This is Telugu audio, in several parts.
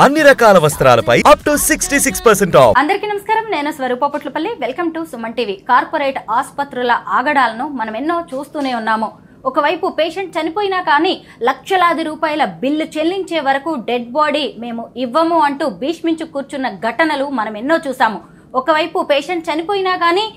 అన్ని రకాల వస్త్రాలపై అప్ టు 66% ఆఫ్. అందరికీ నమస్కారం, నేను Swarupa Patlapalli. Welcome to Suman TV. Corporate ఆసుపత్రుల ఆగడాలను మనం ఎన్నో చూస్తూనే ఉన్నాము. ఒకవైపు పేషెంట్ చనిపోయినా కానీ లక్షలాది రూపాయల బిల్లు చెల్లించే వరకు డెడ్ బాడీ మేము ఇవ్వము అంటూ భీష్మించు కూర్చున్న ఘటనలు మనం ఎన్నో చూసాము. ఒకవైపు పేషెంట్ చనిపోయినా కానీ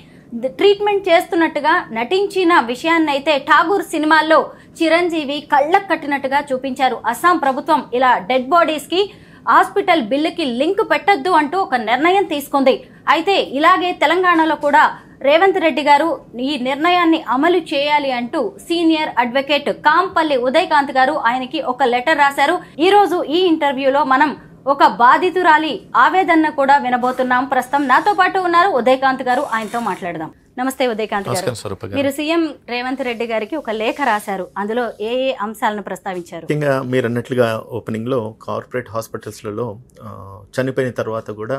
ట్రీట్మెంట్ చేస్తున్నట్టుగా నటించిన విషయాన్నైతే ఠాగూర్ సినిమాల్లో చిరంజీవి కళ్ళకు కట్టినట్టుగా చూపించారు. అస్సాం ప్రభుత్వం ఇలా డెడ్ బాడీస్ కి హాస్పిటల్ బిల్లుకి లింక్ పెట్టొద్దు అంటూ ఒక నిర్ణయం తీసుకుంది. అయితే ఇలాగే తెలంగాణలో కూడా రేవంత్ రెడ్డి గారు ఈ నిర్ణయాన్ని అమలు చేయాలి అంటూ సీనియర్ అడ్వకేట్ కాంపల్లి ఉదయకాంత్ గారు ఆయనకి ఒక లెటర్ రాశారు. ఈ రోజు ఈ ఇంటర్వ్యూలో మనం ఒక బాధితురాలి ఆవేదన కూడా వినబోతున్నాం. ప్రస్తుతం నాతో పాటు ఉన్నారు ఉదయకాంత్ గారు, ఆయనతో మాట్లాడదాం. నమస్తే ఉదయకాంత్ గారు. మీరు సీఎం రేవంత్ రెడ్డి గారికి ఒక లేఖ రాశారు. అందులో ఏ అంశాలను ప్రస్తావించారు? ముఖ్యంగా మీరు అన్నట్లుగా ఓపెనింగ్ లో కార్పొరేట్ హాస్పిటల్స్లలో చనిపోయిన తర్వాత కూడా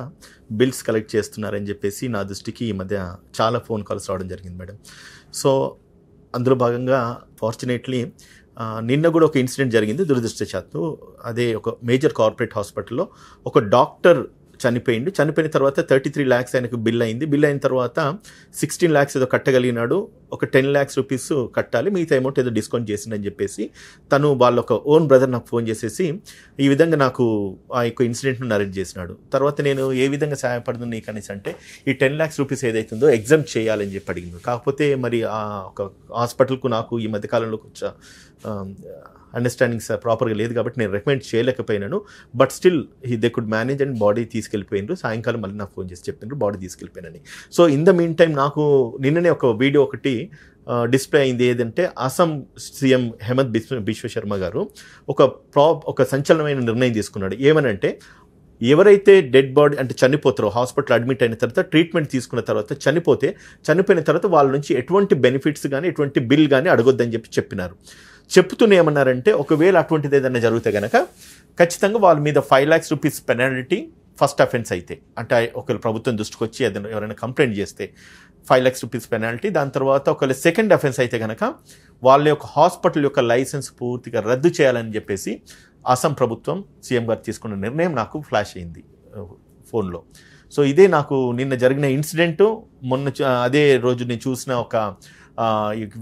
బిల్స్ కలెక్ట్ చేస్తున్నారని చెప్పేసి నా దృష్టికి ఈ మధ్య చాలా ఫోన్ కాల్స్ రావడం జరిగింది మేడం. సో అందులో భాగంగా ఫార్చునేట్లీ నిన్న కూడా ఒక ఇన్సిడెంట్ జరిగింది దురదృష్టవశాత్తు. అదే ఒక మేజర్ కార్పొరేట్ హాస్పిటల్లో ఒక డాక్టర్ చనిపోయిన తర్వాత 33 lakhs ఆయనకు బిల్ అయింది. బిల్ అయిన తర్వాత 16 lakhs ఏదో కట్టగలిగినాడు. ఒక 10 lakhs రూపీస్ కట్టాలి, మిగతా అమౌంట్ ఏదో డిస్కౌంట్ చేసిందని చెప్పేసి తను వాళ్ళ ఒక ఓన్ బ్రదర్ నాకు ఫోన్ చేసేసి ఈ విధంగా నాకు ఆ యొక్క ఇన్సిడెంట్ను నరేట్ చేసినాడు. తర్వాత నేను ఏ విధంగా సహాయపడుతుంది నీకు అనేసి అంటే ఈ 10 lakhs రూపీస్ ఏదైతుందో ఎగ్జామ్ చేయాలని చెప్పి అడిగింది. కాకపోతే మరి ఆ ఒక హాస్పిటల్కు నాకు ఈ మధ్యకాలంలో కొంచెం అండర్స్టాండింగ్స్ ప్రాపర్గా లేదు కాబట్టి నేను రికమెండ్ చేయలేకపోయినాను. But still they could manage and body తీసుకెళ్ళిపోయినారు. సాయంకాలం మళ్ళీ నాకు ఫోన్ చేసి చెప్పినారు బాడీ తీసుకెళ్ళిపోయినని. So in the meantime నాకు నిన్ననే ఒక వీడియో ఒకటి డిస్ప్లే అయింది. ఏదంటే అస్సాం సీఎం హేమంత్ బిశ్వ శర్మ గారు ఒక సంచలనమైన నిర్ణయం తీసుకున్నాడు. ఏమనంటే ఎవరైతే డెడ్ బాడీ అంటే చనిపోతారో హాస్పిటల్ అడ్మిట్ అయిన తర్వాత ట్రీట్మెంట్ తీసుకున్న తర్వాత చనిపోయిన తర్వాత వాళ్ళ నుంచి ఎటువంటి బెనిఫిట్స్ కానీ ఎటువంటి బిల్ కానీ అడగొద్దని చెప్పినారు. చెప్తూనే ఏమన్నారంటే ఒకవేళ అటువంటిది ఏదైనా జరిగితే కనుక ఖచ్చితంగా వాళ్ళ మీద 5 lakhs rupees penalty first offence అయితే, అంటే ఒకవేళ ప్రభుత్వం దృష్టికి వచ్చి ఏదైనా ఎవరైనా కంప్లైంట్ చేస్తే 5 lakhs రూపీస్ పెనాల్టీ. దాని తర్వాత ఒకవేళ సెకండ్ అఫెన్స్ అయితే కనుక వాళ్ళ యొక్క హాస్పిటల్ యొక్క లైసెన్స్ పూర్తిగా రద్దు చేయాలని చెప్పేసి అస్సాం ప్రభుత్వం సీఎం గారు తీసుకున్న నిర్ణయం నాకు ఫ్లాష్ అయింది ఫోన్లో. సో ఇదే నాకు నిన్న జరిగిన ఇన్సిడెంటు. అదే రోజు నేను చూసిన ఒక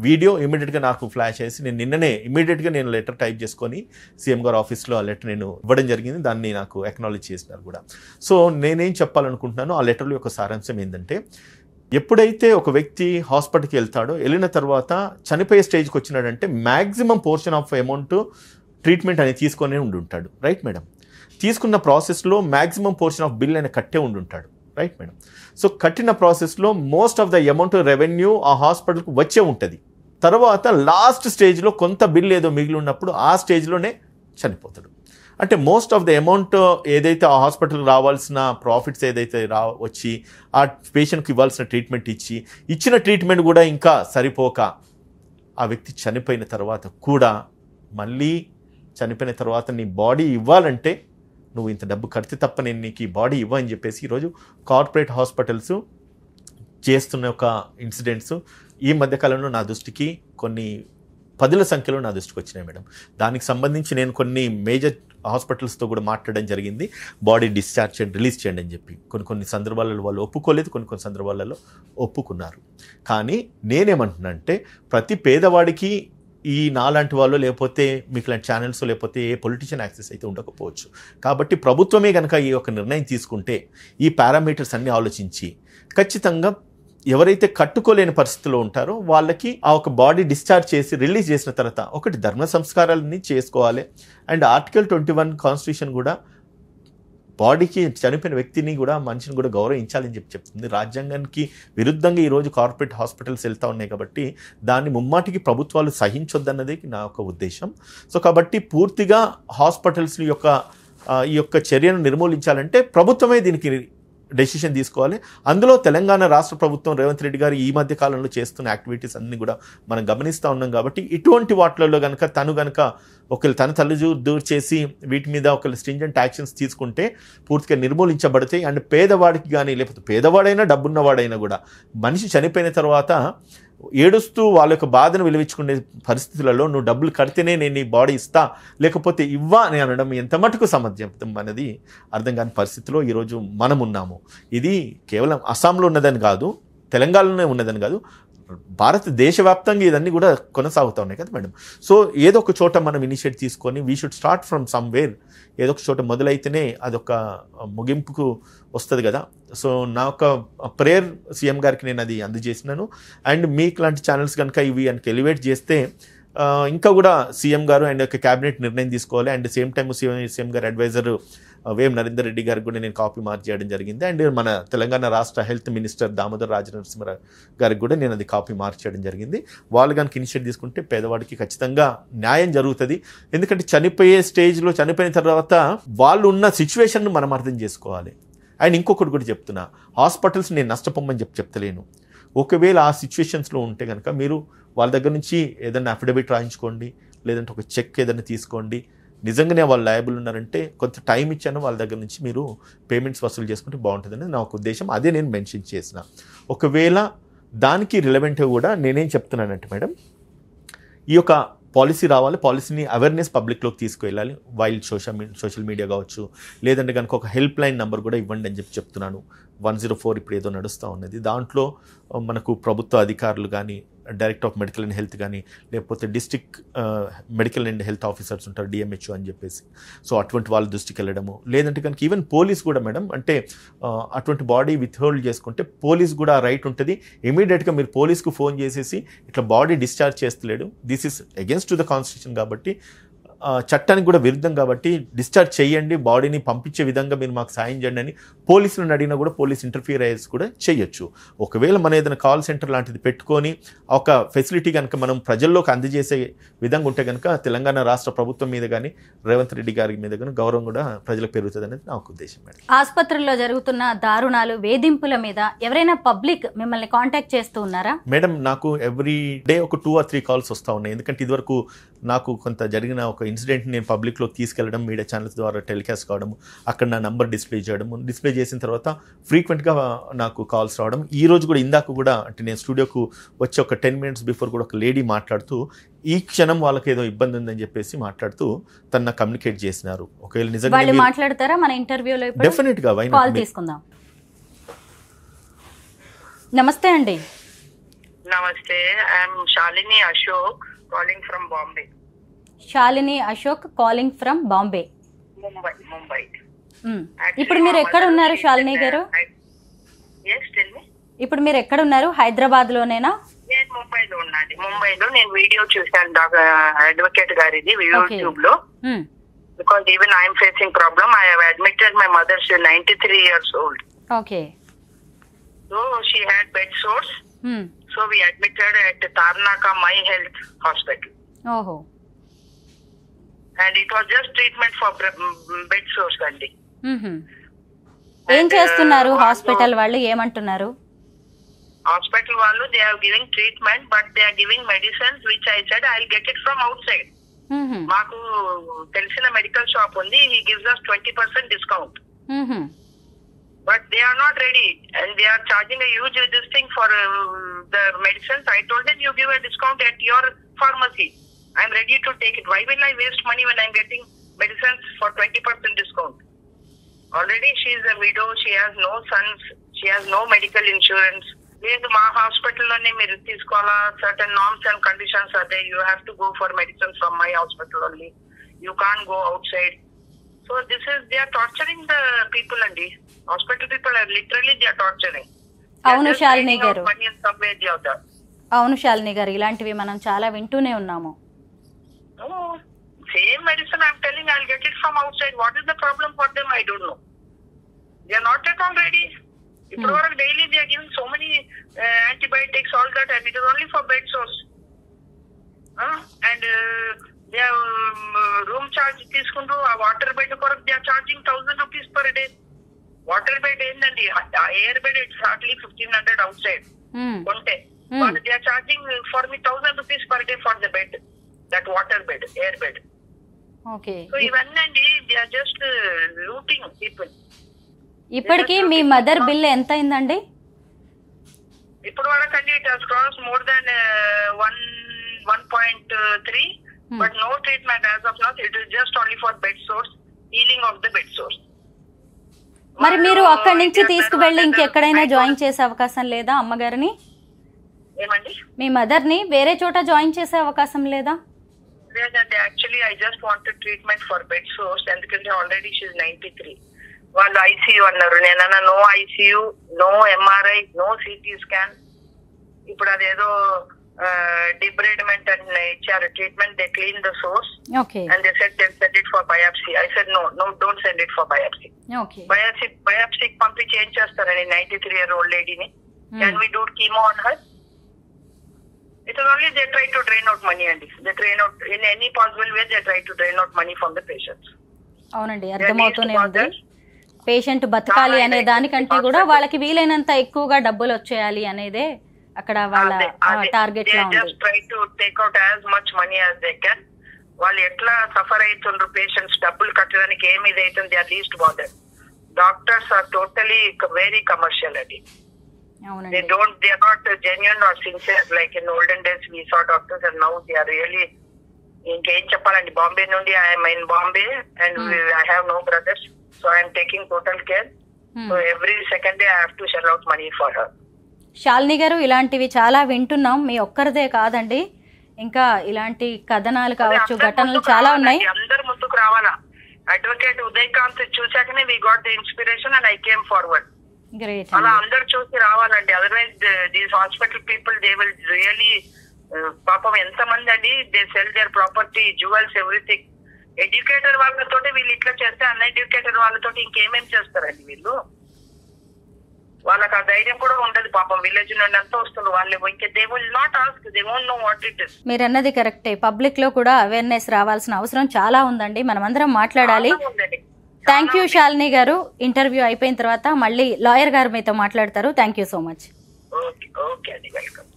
వీడియో ఇమీడియట్గా నాకు ఫ్లాష్ చేసి నేను నిన్ననే ఇమీడియట్గా నేను లెటర్ టైప్ చేసుకొని సీఎం గారు ఆఫీస్లో ఆ లెటర్ నేను ఇవ్వడం జరిగింది. దాన్ని నాకు అక్నాలెడ్జ్ చేసినారు కూడా. సో నేనేం చెప్పాలనుకుంటున్నాను, ఆ లెటర్లో యొక్క సారాంశం ఏంటంటే ఎప్పుడైతే ఒక వ్యక్తి హాస్పిటల్కి వెళ్తాడో వెళ్ళిన తర్వాత చనిపోయే స్టేజ్కి వచ్చినాడంటే maximum portion of amount treatment అనేది తీసుకొని ఉండుంటాడు. Right madam? తీసుకున్న ప్రాసెస్లో మ్యాక్సిమం పోర్షన్ ఆఫ్ బిల్ ఆయన కట్టే ఉండుంటాడు. Right madam? సో కట్టిన ప్రాసెస్లో most of the amount revenue ఆ హాస్పిటల్కి వచ్చే ఉంటుంది. తర్వాత లాస్ట్ స్టేజ్లో కొంత బిల్ ఏదో మిగిలి ఉన్నప్పుడు ఆ స్టేజ్లోనే చనిపోతాడు. అంటే మోస్ట్ ఆఫ్ ద అమౌంట్ ఏదైతే ఆ హాస్పిటల్కి రావాల్సిన ప్రాఫిట్స్ ఏదైతే వచ్చి ఆ పేషెంట్కి ఇవ్వాల్సిన ట్రీట్మెంట్ ఇచ్చిన ట్రీట్మెంట్ కూడా ఇంకా సరిపోక ఆ వ్యక్తి చనిపోయిన తర్వాత కూడా మళ్ళీ చనిపోయిన తర్వాత నీ బాడీ ఇవ్వాలంటే నువ్వు ఇంత డబ్బు కడితే తప్ప నేను నీకు ఈ బాడీ ఇవ్వని చెప్పేసి ఈరోజు కార్పొరేట్ హాస్పిటల్స్ చేస్తున్న ఒక ఇన్సిడెంట్స్ ఈ మధ్యకాలంలో నా దృష్టికి కొన్ని 10ల సంఖ్యలో నా దృష్టికి వచ్చినాయి మేడం. దానికి సంబంధించి నేను కొన్ని మేజర్ హాస్పిటల్స్తో కూడా మాట్లాడడం జరిగింది. బాడీ డిశ్చార్జ్ చేయండి, రిలీజ్ చేయండి అని చెప్పి. కొన్ని సందర్భాలలో వాళ్ళు ఒప్పుకోలేదు, కొన్ని సందర్భాలలో ఒప్పుకున్నారు. కానీ నేనేమంటున్నా అంటే ప్రతి పేదవాడికి ఈ నాలాంటి వాళ్ళు లేకపోతే మీకు లాంటి ఛానల్స్ లేకపోతే ఏ పొలిటీషియన్ యాక్సెస్ అయితే ఉండకపోవచ్చు. కాబట్టి ప్రభుత్వమే కనుక ఈ యొక్క నిర్ణయం తీసుకుంటే ఈ పారామీటర్స్ అన్ని ఆలోచించి ఖచ్చితంగా ఎవరైతే కట్టుకోలేని పరిస్థితిలో ఉంటారో వాళ్ళకి ఆ ఒక బాడీ డిశ్చార్జ్ చేసి రిలీజ్ చేసిన తర్వాత ఒకటి ధర్మ సంస్కారాలని చేసుకోవాలి. అండ్ ఆర్టికల్ 21 కాన్స్టిట్యూషన్ కూడా బాడీకి చనిపోయిన వ్యక్తిని కూడా మనిషిని కూడా గౌరవించాలని చెప్తుంది. రాజ్యాంగానికి విరుద్ధంగా ఈరోజు కార్పొరేట్ హాస్పిటల్స్ వెళ్తూ ఉన్నాయి కాబట్టి దాన్ని ముమ్మాటికి ప్రభుత్వాలు సహించొద్దన్నది నా ఒక ఉద్దేశం. సో కాబట్టి పూర్తిగా హాస్పిటల్స్ ఈ యొక్క చర్యను నిర్మూలించాలంటే ప్రభుత్వమే దీనికి డెసిషన్ తీసుకోవాలి. అందులో తెలంగాణ రాష్ట్ర ప్రభుత్వం రేవంత్ రెడ్డి గారు ఈ మధ్య కాలంలో చేస్తున్న యాక్టివిటీస్ అన్ని కూడా మనం గమనిస్తూ ఉన్నాం. కాబట్టి ఇటువంటి వాటిలలో కనుక తను ఒకవేళ తన దూరు చేసి వీటి మీద ఒకవేళ స్ట్రింజెంట్ యాక్షన్స్ తీసుకుంటే పూర్తిగా నిర్మూలించబడతాయి. అండ్ పేదవాడికి కానీ లేకపోతే పేదవాడైనా డబ్బున్నవాడైనా కూడా మనిషి చనిపోయిన తర్వాత ఏడుస్తూ వాళ్ళ యొక్క బాధను విలువించుకునే పరిస్థితులలో నువ్వు డబ్బులు కడితేనే నేను నీ బాడీ ఇస్తా లేకపోతే ఇవ్వా అని అనడం ఎంత మటుకు సమర్థం అనేది అర్థం కాని పరిస్థితిలో ఈరోజు మనం ఉన్నాము. ఇది కేవలం అస్సాంలో ఉన్నదని కాదు, తెలంగాణలోనే ఉన్నదని కాదు, భారతదేశవ్యాప్తంగా ఇదన్నీ కూడా కొనసాగుతూ ఉన్నాయి కదా మేడం. సో ఏదో ఒక చోట మనం ఇనిషియేట్ తీసుకొని we should start from somewhere. ఏదో ఒక చోట మొదలైతేనే అదొక ముగింపుకు వస్తుంది కదా. సో నా ఒక ప్రేయర్ సీఎం గారికి నేను అది అందజేసినాను. అండ్ మీకు లాంటి ఛానల్స్ కనుక ఇవి కనుక ఎలివేట్ చేస్తే ఇంకా కూడా సీఎం గారు అండ్ ఒక క్యాబినెట్ నిర్ణయం తీసుకోవాలి. అండ్ సేమ్ టైం సీఎం గారు అడ్వైజర్ వేం నరేందర్ రెడ్డి గారికి కూడా నేను కాపీ మార్క్ చేయడం జరిగింది. అండ్ మన తెలంగాణ రాష్ట్ర హెల్త్ మినిస్టర్ దామోదర్ రాజనరసింహ గారికి కూడా నేను అది కాపీ మార్క్ చేయడం జరిగింది. వాళ్ళు కనుక ఇనిషియేట్ తీసుకుంటే పేదవాడికి ఖచ్చితంగా న్యాయం జరుగుతుంది. ఎందుకంటే చనిపోయే స్టేజ్లో చనిపోయిన తర్వాత వాళ్ళు ఉన్న సిచ్యువేషన్ను మనం అర్థం చేసుకోవాలి. అండ్ ఇంకొకటి కూడా చెప్తున్నా, హాస్పిటల్స్ నేను నష్టపోమని చెప్తలేను. ఒకవేళ ఆ సిచ్యువేషన్స్లో ఉంటే కనుక మీరు వాళ్ళ దగ్గర నుంచి ఏదైనా అఫిడవిట్ రాయించుకోండి, లేదంటే ఒక చెక్ ఏదైనా తీసుకోండి. నిజంగానే వాళ్ళు లయబుల్ ఉన్నారంటే కొంత టైం ఇచ్చాను వాళ్ళ దగ్గర నుంచి మీరు పేమెంట్స్ వసూలు చేసుకుంటే బాగుంటుందని నా ఒక ఉద్దేశం. అదే నేను మెన్షన్ చేసిన. ఒకవేళ దానికి రిలవెంట్గా కూడా నేనేం చెప్తున్నానంటే మేడం, ఈ యొక్క పాలసీ రావాలి, పాలసీని అవేర్నెస్ పబ్లిక్లోకి తీసుకువెళ్ళాలి. వైల్ సోషల్ మీడియా కావచ్చు, లేదంటే కనుక ఒక హెల్ప్ లైన్ నెంబర్ కూడా ఇవ్వండి అని చెప్తున్నాను. 104 ఇప్పుడు ఏదో నడుస్తూ ఉన్నది. దాంట్లో మనకు ప్రభుత్వ అధికారులు కానీ, director of medical and health కానీ, లేకపోతే district medical and health officers ఉంటారు, డిఎంహెచ్ఓ అని చెప్పేసి. సో అటువంటి వాళ్ళ దృష్టికి వెళ్ళడము, లేదంటే కనుక ఈవెన్ పోలీస్ కూడా మేడం, అంటే అటువంటి బాడీ విత్హోల్డ్ చేసుకుంటే పోలీస్ కూడా రైట్ ఉంటుంది. ఇమీడియట్గా మీరు పోలీస్కు ఫోన్ చేసేసి ఇట్లా బాడీ డిశ్చార్జ్ చేస్తలేడు, this is against to the constitution కాబట్టి, చట్టానికి కూడా విరుద్ధం కాబట్టి డిశ్చార్జ్ చేయండి, బాడీని పంపించే విధంగా మీరు మాకు సాయం చేయండి అని పోలీసులను అడిగినా కూడా పోలీస్ ఇంటర్ఫియరెన్స్ కూడా చేయొచ్చు. ఒకవేళ మన ఏదైనా కాల్ సెంటర్ లాంటిది పెట్టుకొని ఒక ఫెసిలిటీ కనుక మనం ప్రజల్లోకి అందజేసే విధంగా ఉంటే కనుక తెలంగాణ రాష్ట్ర ప్రభుత్వం మీద కానీ, రేవంత్ రెడ్డి గారి మీద కానీ గౌరవం కూడా ప్రజలకు పెరుగుతుంది అనేది నా ఉద్దేశం మేడం. ఆసుపత్రుల్లో జరుగుతున్న దారుణాలు, వేధింపుల మీద ఎవరైనా పబ్లిక్ మిమ్మల్ని కాంటాక్ట్ చేస్తూ ఉన్నారా మేడం? నాకు ఎవ్రీ డే ఒక 2 or 3 కాల్స్ వస్తూ ఉన్నాయి. ఎందుకంటే ఇదివరకు నాకు కొంత జరిగిన ఒక ఇన్సిడెంట్ని నేను పబ్లిక్లోకి తీసుకెళ్లడం, మీడియా ఛానల్స్ ద్వారా టెలికాస్ట్ కావడం, అక్కడ నా నంబర్ డిస్ప్లే చేయడం, డిస్ప్లే చేసిన తర్వాత ఫ్రీక్వెంట్గా నాకు కాల్స్ రావడం. ఈ రోజు కూడా ఇందాక కూడా అంటే నేను స్టూడియోకు వచ్చి ఒక 10 minutes బిఫోర్ కూడా ఒక లేడీ మాట్లాడుతూ ఈ క్షణం వాళ్ళకి ఏదో ఇబ్బంది ఉందని చెప్పేసి మాట్లాడుతూ తన కమ్యూనికేట్ చేసినారు. ఒకవేళ నిజంగా మాట్లాడతారా మన ఇంటర్వ్యూలో? డెఫినెట్ గా కాల్ తీసుకుందాం. నమస్తే అండి. నమస్తే, I'm Shalini Ashok calling from Bombay. Shalini Ashok calling from Bombay, Mumbai. ఇప్పుడు మీరు ఎక్కడ ఉన్నారు శాలిని గారు? ఇప్పుడు మీరు ఎక్కడ ఉన్నారు? హైదరాబాద్ లోనేనా? నేను ముంబైలో ఉన్నాను. ముంబైలో నేను వీడియో చూసాను అడ్వకేట్ గారిది యూట్యూబ్ లో. Because even I'm facing problem. I have admitted my mother, she 93 years old. Okay. So she had bed sores. So we admitted at Tarnaka My Health Hospital. Oh. And it was just treatment for bed sores అండి. ఏం చేస్తున్నారు హాస్పిటల్ వాళ్ళు? ఏమంటున్నారు హాస్పిటల్ వాళ్ళు? they are giving treatment but they are giving medicines which I said I'll get it from outside. మాకు తెలిసిన మెడికల్ షాప్ ఉంది, he gives us 20% discount. But they are not ready and they are charging a huge this thing for the medicines. I told them you give a discount at your pharmacy. I'm ready to take it. Why will I waste money when I'm getting medicines for 20% discount? Already she is a widow, she has no sons, she has no medical insurance. లేదు మా హాస్పిటల్లోనే మీరు తీసుకోవాలా, సర్టన్ నార్మ్స్ అండ్ కండిషన్స్ అదే, you have to go for medicines from my hospital only, you can go outside. So this is they are torturing the people అండి. Hospital people are literally they are torturing. అవును శాలిని గారు, అవును శాలిని గారు, ఇలాంటివి మనం చాలా వింటూనే ఉన్నాము. Same medicine I'm telling I'll get it from outside. What is the problem for them? I don't know. They are not at all ready. ఇప్పుడు వరకు daily they are giving so many antibiotics, all that, and it is only for bed sores. And they are room charge తీసుకుంటూ ఆ వాటర్ బెడ్ కొరకు they are charging 1000 rupees per day. Water bed ఏంటండి, air bed it's hardly 1500 outside కొంటే. They are charging for me 1000 rupees per day for the bed, that water bed, air bed. Okay. So ఇవన్నీ they are just looting people. ఇప్పటికి మీ మదర్ బిల్ ఎంత అయిందండి? ఇప్పుడు వరకండి it has cross more than 1.3, but no treatment as of now. It is just only for bed sores, healing of the bed sores. మరి మీరు అక్కడి నుంచి తీసుకువెళ్ళి ఇంకెక్కడైనా జాయిన్ చేసే అవకాశం లేదా అమ్మగారిని? ఏమండి? మీ మదర్ ని వేరే చోట జాయిన్ చేసే అవకాశం లేదా? లేదండి, actually I just wanted treatment for bed sores. ఎందుకంటే ఆల్రెడీ షీఈ్ 93. వాళ్ళు ఐసీయూ అన్నారు. నేనన్నా no ICU, no MRI, no CT scan. ఇప్పుడు అదేదో డిబ్రేడ్మెంట్ అని ఇచ్చారు treatment. They clean the sores and they said they'll send it for biopsy. I said no, don't send it for biopsy. Biopsyకి పంపించి ఏం చేస్తారని 93-year-old లేడీని? Can we do chemo on her? It is only they try to drain out money and they drain out in any possible way. They try to drain out money from the patients. అవునండి, అర్థమవుతూనే ఉంది. పేషెంట్ బతకాలి అనే దానికంటే కూడా వాళ్ళకి వీలైనంత ఎక్కువగా డబ్బులు వచ్చేయాలి అనేదే అక్కడ వాళ్ళ టార్గెట్ లా ఉంది. Just try to take out as much money as they can. వాళ్ళు ఎట్లా సఫర్ అవుతుండ్రు పేషెంట్స్, డబ్బులు కట్టడానికి ఏమి ఇదైతుంది, they are least bothered. Doctors are totally very commercial అండి. They are not genuine or sincere like in olden days we saw doctors, and now they are really. ఇంకేం చెప్పాలండి, బాంబే నుండి I am in Bombay and I have no brothers, so I am taking total care. So every second day I have to shell out money for her. Shalini గారు, ఇలాంటివి చాలా వింటున్నాం, మీ ఒక్కరిదే కాదండి, ఇంకా ఇలాంటి కథనాలు కావచ్చు, ఘటనలు చాలా ఉన్నాయి. అందరు ముందుకు రావాలా. అడ్వకేట్ ఉదయకాంత్ చూసాకనే we got the inspiration and I came forward. Great. అలా అందరు చూసి రావాలండి. Otherwise these hospital people they will really, పాపం ఎంత మంది అండి, they sell their property, jewels, everything. Educated వాళ్ళతో వీళ్ళు ఇట్లా చేస్తే అన్ఎడ్యుకేటెడ్ వాళ్ళతో ఇంకేమేం చేస్తారండి వీళ్ళు? వాళ్ళకి ఆ ధైర్యం కూడా ఉండదు పాపం. విలేజ్ నుండి అంతా వస్తుంది వాళ్ళు, ఇంకా they will not ask, they won't know what it is. మీరు అన్నది కరెక్టే, పబ్లిక్ లో కూడా అవేర్నెస్ రావాల్సిన అవసరం చాలా ఉందండి, మనమందరం మాట్లాడాలి. థ్యాంక్ యూ శాలిని గారు. ఇంటర్వ్యూ అయిపోయిన తర్వాత మళ్ళీ లాయర్ గారు మీతో మాట్లాడతారు. Thank you so much. Okay అండి, వెల్కమ్.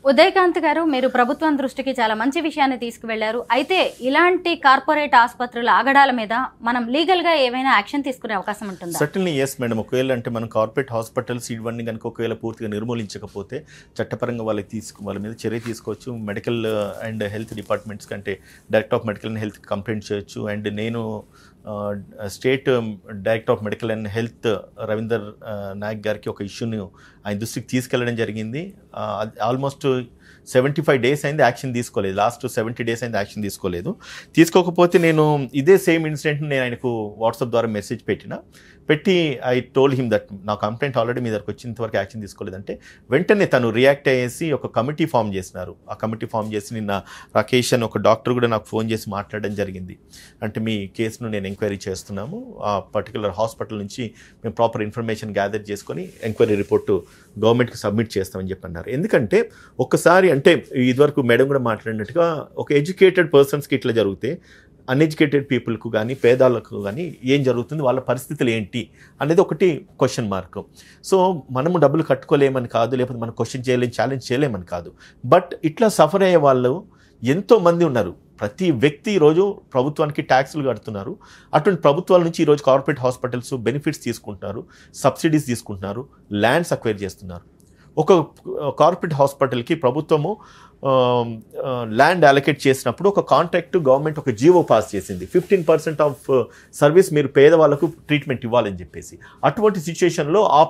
ఉదయకాంత్ గారు, మీరు ప్రభుత్వం దృష్టికి చాలా మంచి విషయాన్ని తీసుకువెళ్లారు. అయితే ఇలాంటి కార్పొరేట్ ఆసుపత్రుల ఆగడాల మీద మనం లీగల్ గా ఏమైనా యాక్షన్ తీసుకునే అవకాశం ఉంటుందా? Certainly yes madam. ఒకవేళ అంటే మనం కార్పొరేట్ హాస్పిటల్స్ ఇవన్నీ కనుక ఒకవేళ పూర్తిగా నిర్మూలించకపోతే చట్టపరంగా వాళ్ళ మీద చర్య తీసుకోవచ్చు. మెడికల్ అండ్ హెల్త్ డిపార్ట్మెంట్స్ కంటే director of medical and health complaint చేయొచ్చు. అండ్ నేను state director of medical and health Ravinder Naik గారికి ఒక ఇష్యూని ఆయన దృష్టికి తీసుకెళ్లడం జరిగింది. ఆల్మోస్ట్ 75 days అయింది యాక్షన్ తీసుకోలేదు. లాస్ట్ 70 days అయింది యాక్షన్ తీసుకోకపోతే నేను ఇదే సేమ్ ఇన్సిడెంట్ నేను ఆయనకు వాట్సాప్ ద్వారా మెసేజ్ పెట్టి ఐ టోల్డ్ హిమ్ దట్ నా కంప్లైంట్ ఆల్రెడీ మీ దగ్గరకు వచ్చినంతవరకు యాక్షన్ తీసుకోలేదంటే వెంటనే తను రియాక్ట్ అయ్యేసి ఒక కమిటీ ఫామ్ చేసినారు. ఆ కమిటీ ఫామ్ చేసి నిన్న రాకేష్ అని ఒక డాక్టర్ కూడా నాకు ఫోన్ చేసి మాట్లాడడం జరిగింది. అంటే మీ కేసును నేను ఎంక్వైరీ చేస్తున్నాము, ఆ పర్టికులర్ హాస్పిటల్ నుంచి మేము ప్రాపర్ ఇన్ఫర్మేషన్ గ్యాదర్ చేసుకొని ఎంక్వైరీ రిపోర్టు గవర్నమెంట్కి సబ్మిట్ చేస్తామని చెప్పి అన్నారు. ఎందుకంటే ఒక్కసారి అంటే ఇదివరకు మేడం కూడా మాట్లాడినట్టుగా ఒక ఎడ్యుకేటెడ్ పర్సన్స్కి ఇట్లా జరిగితే అన్ఎడ్యుకేటెడ్ పీపుల్కు కానీ పేదాలకు కానీ ఏం జరుగుతుంది, వాళ్ళ పరిస్థితులు ఏంటి అనేది ఒకటి క్వశ్చన్ మార్క్. సో మనము డబ్బులు కట్టుకోలేమని కాదు, లేకపోతే మనం క్వశ్చన్ చేయలేము, ఛాలెంజ్ చేయలేమని కాదు. బట్ ఇట్లా సఫర్ అయ్యే వాళ్ళు ఎంతోమంది ఉన్నారు. ప్రతి వ్యక్తి ఈరోజు ప్రభుత్వానికి ట్యాక్సులు కడుతున్నారు. అటువంటి ప్రభుత్వాల నుంచి ఈరోజు కార్పొరేట్ హాస్పిటల్స్ బెనిఫిట్స్ తీసుకుంటున్నారు, సబ్సిడీస్ తీసుకుంటున్నారు, ల్యాండ్స్ అక్వైర్ చేస్తున్నారు. ఒక కార్పొరేట్ హాస్పిటల్కి ప్రభుత్వము ల్యాండ్ అలొకేట్ చేసినప్పుడు ఒక కాంట్రాక్ట్ గవర్నమెంట్ ఒక జీవో పాస్ చేసింది. 15% ఆఫ్ సర్వీస్ మీరు పేదవాళ్ళకు ట్రీట్మెంట్ ఇవ్వాలని చెప్పేసి. అటువంటి సిచ్యువేషన్లో ఆ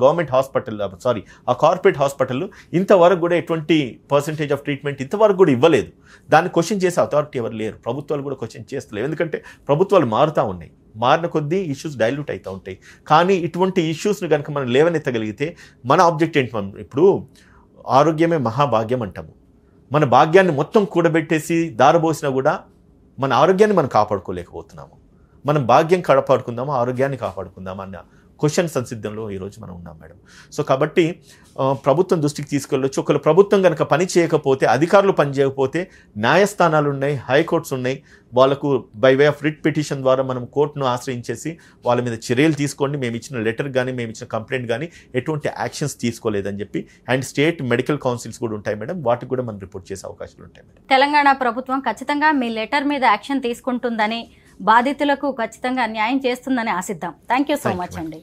గవర్నమెంట్ హాస్పిటల్ ఆ కార్పొరేట్ హాస్పిటల్ ఇంతవరకు కూడా ఎటువంటి పర్సంటేజ్ ఆఫ్ ట్రీట్మెంట్ ఇంతవరకు కూడా ఇవ్వలేదు. దాన్ని క్వశ్చన్ చేసే అథారిటీ ఎవరు లేరు. ప్రభుత్వాలు కూడా క్వశ్చన్ చేస్తలేవు. ఎందుకంటే ప్రభుత్వాలు మారుతూ ఉన్నాయి, మారిన కొద్దీ ఇష్యూస్ డైల్యూట్ అవుతూ ఉంటాయి. కానీ ఇటువంటి ఇష్యూస్ని కనుక మనం లేవనెత్తగలిగితే మన ఆబ్జెక్ట్ ఏంటి? మనం ఇప్పుడు ఆరోగ్యమే మహాభాగ్యం అంటాము. మన భాగ్యాన్ని మొత్తం కూడబెట్టేసి దారబోసినా కూడా మన ఆరోగ్యాన్ని మనం కాపాడుకోలేకపోతున్నాము. మనం భాగ్యం కాపాడుకుందాము, ఆరోగ్యాన్ని కాపాడుకుందాము అన్న క్వశ్చన్ సంసిద్ధంలో ఈరోజు మనం ఉన్నాం మేడం. సో కాబట్టి ప్రభుత్వం దృష్టికి తీసుకెళ్ళొచ్చు. ఒకవేళ ప్రభుత్వం కనుక పని చేయకపోతే, అధికారులు పని చేయకపోతే న్యాయస్థానాలు ఉన్నాయి, హైకోర్ట్స్ ఉన్నాయి. వాళ్ళకు by way of writ petition ద్వారా మనం కోర్టును ఆశ్రయించేసి వాళ్ళ మీద చర్యలు తీసుకోండి, మేము ఇచ్చిన లెటర్ కానీ మేము ఇచ్చిన కంప్లైంట్ కానీ ఎటువంటి యాక్షన్స్ తీసుకోలేదని చెప్పి. అండ్ స్టేట్ మెడికల్ కౌన్సిల్స్ కూడా ఉంటాయి మేడం, వాటికి కూడా మనం రిపోర్ట్ చేసే అవకాశాలు ఉంటాయి మేడం. తెలంగాణ ప్రభుత్వం ఖచ్చితంగా మీ లెటర్ మీద యాక్షన్ తీసుకుంటుందని, బాధితులకు ఖచ్చితంగా న్యాయం చేస్తుందని ఆశిద్దాం. థ్యాంక్ యూ సో మచ్ అండి.